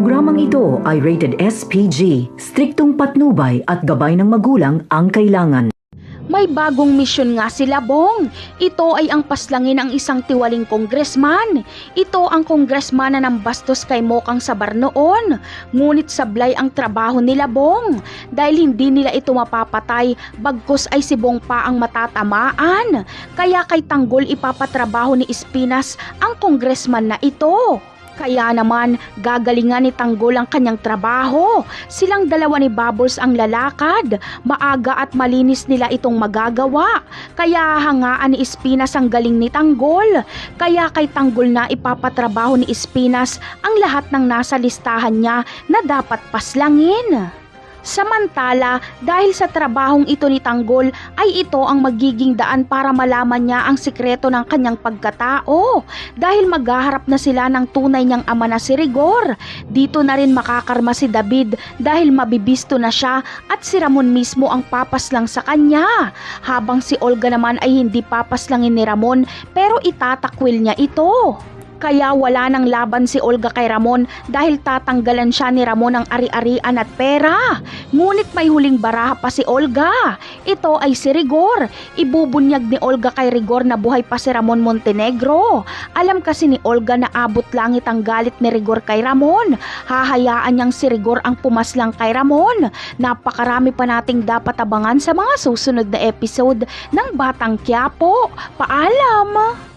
Programang ito ay rated SPG, striktong patnubay at gabay ng magulang ang kailangan. May bagong misyon nga sila, Bong. Ito ay ang paslangin ang isang tiwaling kongresman. Ito ang kongresman na ng bastos kay Mokang Sabar noon. Ngunit sablay ang trabaho nila, Bong. Dahil hindi nila ito mapapatay, bagkus ay si Bong pa ang matatamaan. Kaya kay Tanggol ipapatrabaho ni Espinas ang kongresman na ito. Kaya naman, gagalingan ni Tanggol ang kanyang trabaho. Silang dalawa ni Bubbles ang lalakad. Maaga at malinis nila itong magagawa. Kaya hangaan ni Espinas ang galing ni Tanggol. Kaya kay Tanggol na ipapatrabaho ni Espinas ang lahat ng nasa listahan niya na dapat paslangin. Samantala, dahil sa trabahong ito ni Tanggol, ay ito ang magiging daan para malaman niya ang sikreto ng kanyang pagkatao. Dahil maghaharap na sila ng tunay niyang ama na si Rigor. Dito na rin makakarma si David dahil mabibisto na siya at si Ramon mismo ang papaslang sa kanya. Habang si Olga naman ay hindi papaslangin ni Ramon pero itatakwil niya ito. Kaya wala nang laban si Olga kay Ramon dahil tatanggalan siya ni Ramon ng ari-arian at pera. Ngunit may huling baraha pa si Olga. Ito ay si Rigor. Ibubunyag ni Olga kay Rigor na buhay pa si Ramon Montenegro. Alam kasi ni Olga na abot langit ang galit ni Rigor kay Ramon. Hahayaan niyang si Rigor ang pumaslang kay Ramon. Napakarami pa nating dapat abangan sa mga susunod na episode ng Batang Quiapo. Paalam!